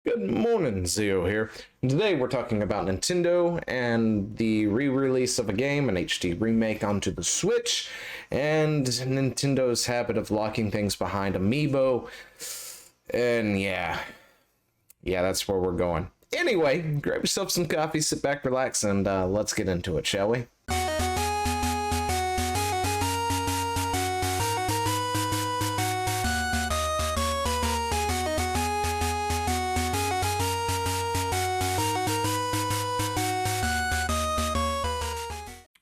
Good morning, Zio here. Today we're talking about Nintendo and the re-release of a game, an HD remake onto the Switch, and Nintendo's habit of locking things behind Amiibo. And yeah, that's where we're going. Anyway, grab yourself some coffee, sit back, relax, and let's get into it, shall we?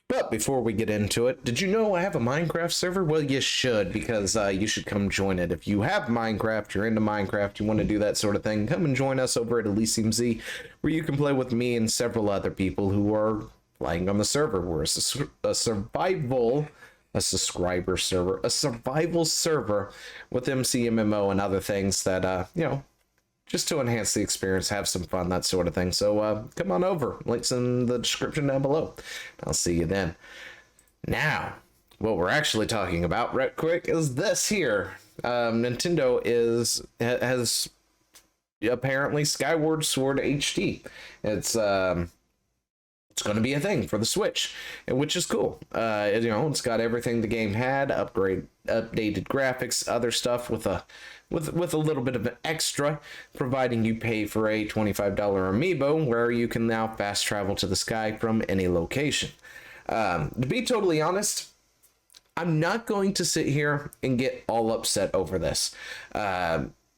But before we get into it, did you know I have a Minecraft server? Well, you should, because you should come join it. If you have Minecraft, you're into Minecraft, you want to do that sort of thing, come and join us over at Elysium Z, where you can play with me and several other people who are playing on the server. We're a survival server with MCMMO and other things that, just to enhance the experience, have some fun, that sort of thing. So come on over. Links in the description down below. I'll see you then. Now, what we're actually talking about, right quick, is this here. Nintendo has apparently Skyward Sword HD. It's going to be a thing for the Switch, which is cool. It's got everything the game had, updated graphics, other stuff with a little bit of an extra, providing you pay for a $25 amiibo, where you can now fast travel to the sky from any location. To be totally honest, I'm not going to sit here and get all upset over this.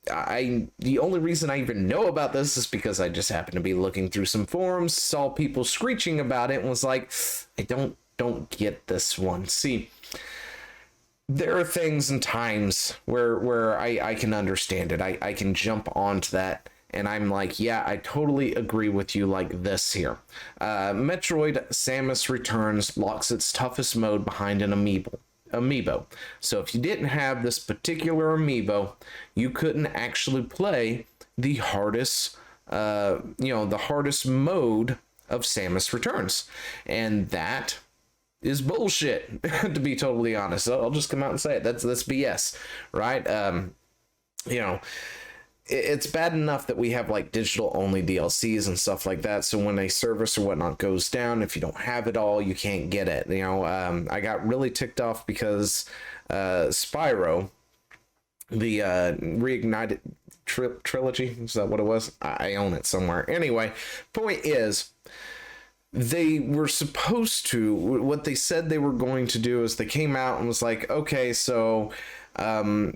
The only reason I even know about this is because I just happened to be looking through some forums, saw people screeching about it, and was like, I don't get this one. See, there are things and times where I can understand it. I can jump onto that, and I'm like, yeah, I totally agree with you, like this here. Metroid Samus Returns locks its toughest mode behind an amiibo. So if you didn't have this particular amiibo, you couldn't actually play the hardest mode of Samus Returns. And that is bullshit, to be totally honest. I'll just come out and say it. That's BS, right? It's bad enough that we have like digital only DLCs and stuff like that. So when a service or whatnot goes down, if you don't have it all, you can't get it. I got really ticked off because Spyro, the Reignited trilogy, is that what it was? I own it somewhere. Anyway, point is, they were supposed to, what they said they were going to do is they came out and was like, okay, so the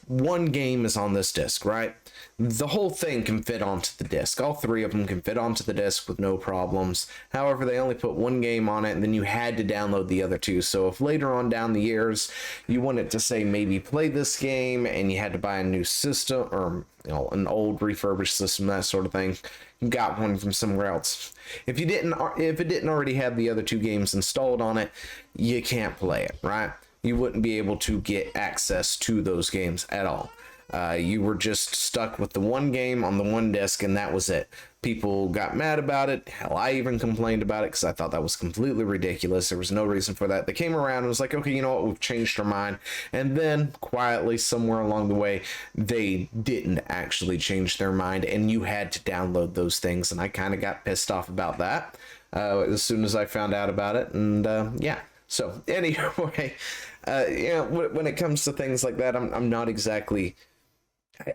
one game is on this disc, right? The whole thing can fit onto the disc. All three of them can fit onto the disc with no problems. However, they only put one game on it, and then you had to download the other two. So if later on down the years you wanted to say maybe play this game and you had to buy a new system, or an old refurbished system, that sort of thing, you got one from somewhere else. If it didn't already have the other two games installed on it, you can't play it, right? You wouldn't be able to get access to those games at all. You were just stuck with the one game on the one disc, and that was it. People got mad about it. Hell, I even complained about it because I thought that was completely ridiculous. There was no reason for that. They came around and was like, okay, you know what? We've changed our mind. And then quietly, somewhere along the way, they didn't actually change their mind, and you had to download those things. And I kind of got pissed off about that as soon as I found out about it. And yeah. So anyway, when it comes to things like that, I'm not exactly,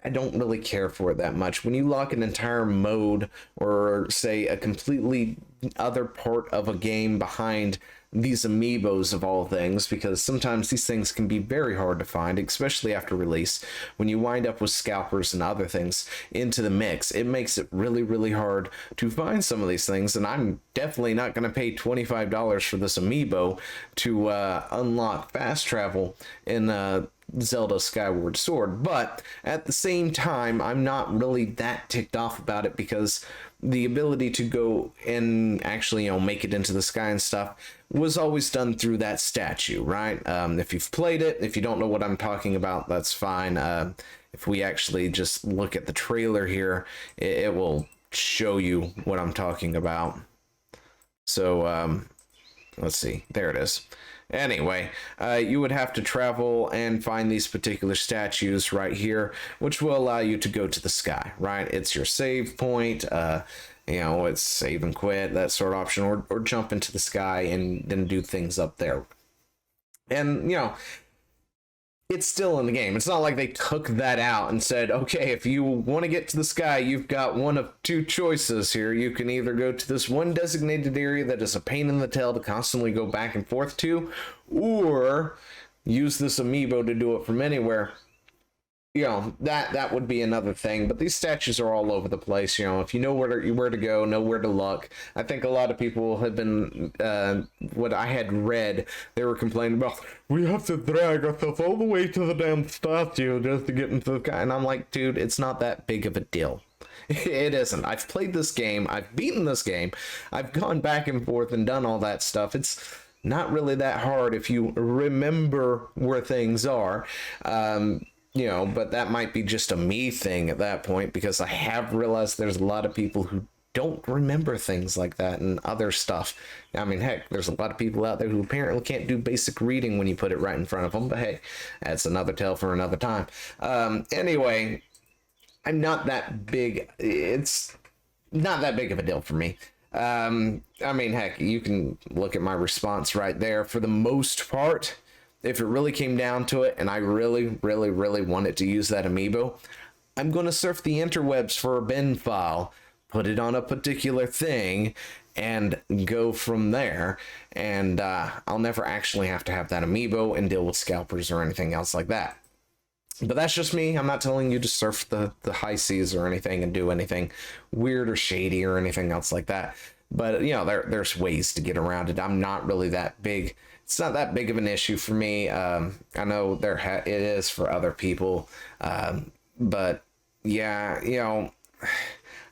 I don't really care for it that much. When you lock an entire mode or say a completely other part of a game behind these amiibos of all things, because sometimes these things can be very hard to find, especially after release. When you wind up with scalpers and other things into the mix, it makes it really, really hard to find some of these things. And I'm definitely not going to pay $25 for this amiibo to unlock fast travel in Zelda Skyward Sword. But at the same time, I'm not really that ticked off about it, because the ability to go and actually make it into the sky and stuff was always done through that statue, right? If you've played it, if you don't know what I'm talking about, that's fine. If we actually just look at the trailer here, it will show you what I'm talking about. So let's see, there it is. Anyway, you would have to travel and find these particular statues right here, which will allow you to go to the sky, right? It's your save point, it's save and quit, that sort of option, or jump into the sky and then do things up there. And, it's still in the game. It's not like they took that out and said, okay, if you want to get to the sky, you've got one of two choices here. You can either go to this one designated area that is a pain in the tail to constantly go back and forth to, or use this amiibo to do it from anywhere. That would be another thing, but these statues are all over the place. If you know where to go, know where to look. I think a lot of people have been, what I had read, they were complaining about, we have to drag ourselves all the way to the damn statue just to get into the sky. And I'm like, dude, it's not that big of a deal. It isn't. I've played this game. I've beaten this game. I've gone back and forth and done all that stuff. It's not really that hard if you remember where things are. But that might be just a me thing at that point, because I have realized there's a lot of people who don't remember things like that and other stuff. I mean, heck, there's a lot of people out there who apparently can't do basic reading when you put it right in front of them, but hey, that's another tale for another time. Anyway, I'm not that big. It's not that big of a deal for me. I mean, heck, you can look at my response right there. For the most part, if it really came down to it and I really, really, really wanted to use that amiibo, I'm going to surf the interwebs for a bin file, put it on a particular thing, and go from there. And I'll never actually have to have that amiibo and deal with scalpers or anything else like that. But that's just me. I'm not telling you to surf the high seas or anything and do anything weird or shady or anything else like that. But, there's ways to get around it. I'm not really that big. It's not that big of an issue for me. I know it is for other people. But yeah,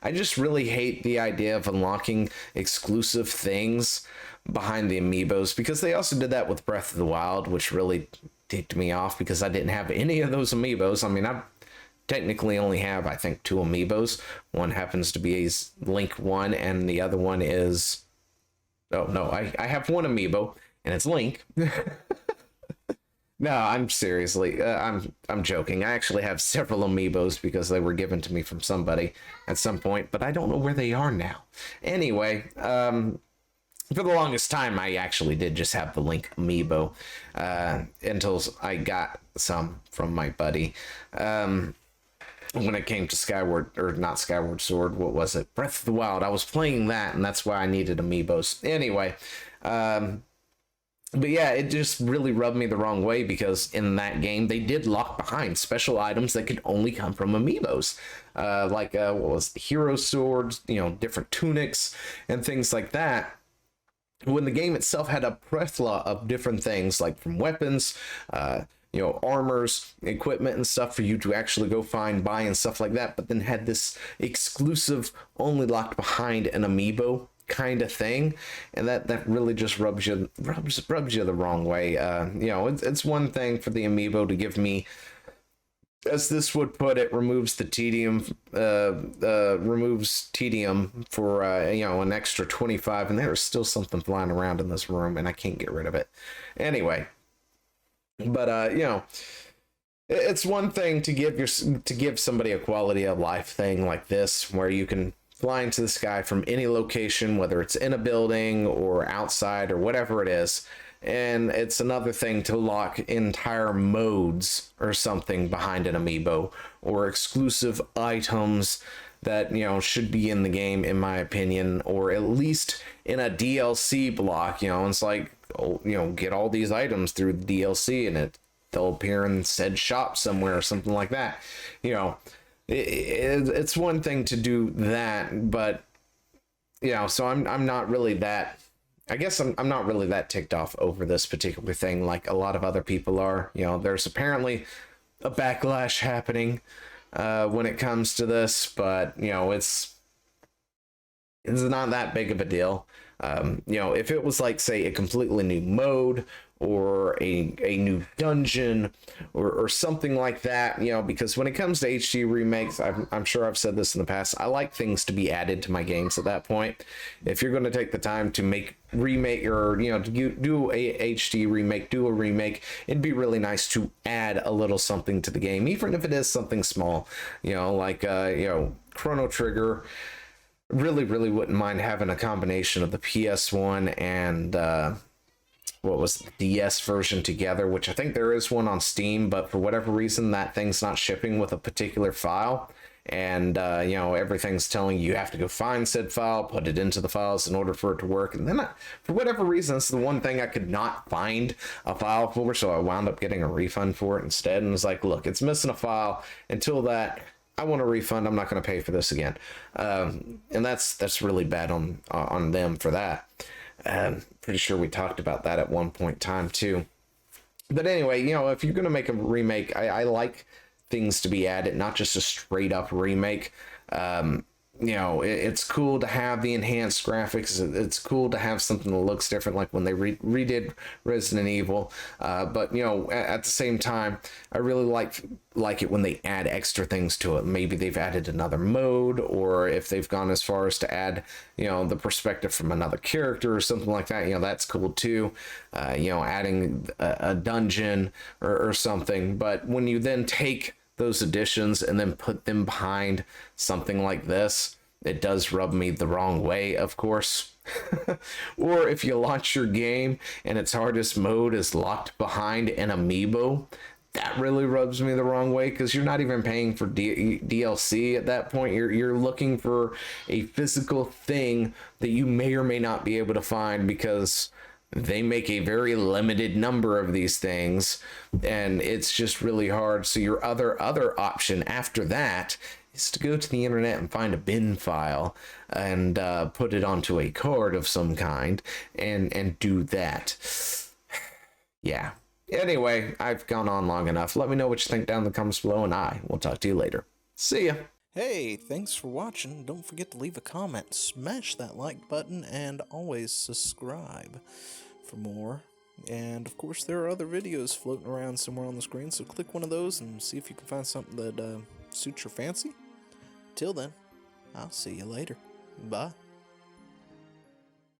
I just really hate the idea of unlocking exclusive things behind the amiibos, because they also did that with Breath of the Wild, which really ticked me off because I didn't have any of those amiibos. I mean, I technically only have, I think, 2 amiibos. One happens to be a Link 1, and the other one is... Oh, no, I have one amiibo, and it's Link. No, I'm seriously, I'm joking. I actually have several amiibos because they were given to me from somebody at some point, but I don't know where they are now. Anyway, for the longest time, I actually did just have the Link amiibo until I got some from my buddy. When it came to Skyward, or not Skyward Sword, what was it? Breath of the Wild. I was playing that, and that's why I needed amiibos. Anyway, but yeah, it just really rubbed me the wrong way, because in that game, they did lock behind special items that could only come from amiibos. Like, what was the hero swords, different tunics, and things like that. When the game itself had a plethora of different things, like from weapons, armors, equipment and stuff for you to actually go find, buy, and stuff like that, but then had this exclusive, only locked behind an amiibo kind of thing, and that really just rubs you the wrong way. It's one thing for the amiibo to give me, as this would put it, removes tedium for an extra 25, and there's still something flying around in this room and I can't get rid of it. Anyway, but it's one thing to give somebody a quality of life thing like this, where you can fly into the sky from any location, whether it's in a building or outside or whatever it is. And it's another thing to lock entire modes or something behind an amiibo, or exclusive items that should be in the game, in my opinion, or at least in a DLC block. It's like, get all these items through the DLC, and they'll appear in said shop somewhere or something like that. It's one thing to do that, but so I'm not really that. I guess I'm not really that ticked off over this particular thing like a lot of other people are. There's apparently a backlash happening when it comes to this, but it's not that big of a deal. If it was like, say, a completely new mode or a new dungeon or something like that, you know, because when it comes to HD remakes, I'm sure I've said this in the past, I like things to be added to my games at that point. If you're going to take the time to remake, or, you know, do a HD remake, do a remake, it'd be really nice to add a little something to the game, even if it is something small, you know, like you know, Chrono Trigger. Really wouldn't mind having a combination of the PS1 and what was the DS version together, which I think there is one on Steam, but for whatever reason that thing's not shipping with a particular file, and you know, everything's telling you have to go find said file, put it into the files in order for it to work. And then for whatever reason, it's the one thing I could not find a file for, so I wound up getting a refund for it instead, and was like, look, it's missing a file. Until that, I want a refund. I'm not going to pay for this again. And that's really bad on them for that. Pretty sure we talked about that at one point in time too. But anyway, you know, if you're going to make a remake, I like things to be added, not just a straight up remake. You know, it's cool to have the enhanced graphics. It's cool to have something that looks different, like when they redid Resident Evil. But, you know, at the same time, I really like it when they add extra things to it. Maybe they've added another mode, or if they've gone as far as to add, you know, the perspective from another character or something like that. You know, that's cool too. You know, adding a dungeon or something. But when you then take those additions and then put them behind something like this, it does rub me the wrong way, of course. Or if you launch your game and its hardest mode is locked behind an amiibo, that really rubs me the wrong way, because you're not even paying for DLC at that point. You're looking for a physical thing that you may or may not be able to find, because they make a very limited number of these things, and it's just really hard. So your other option after that is to go to the internet and find a bin file and put it onto a card of some kind and do that. Yeah. Anyway, I've gone on long enough. Let me know what you think down in the comments below, and I will talk to you later. See ya. Hey, thanks for watching. Don't forget to leave a comment, smash that like button, and always subscribe for more. And of course, there are other videos floating around somewhere on the screen, so click one of those and see if you can find something that suits your fancy. Till then, I'll see you later. Bye.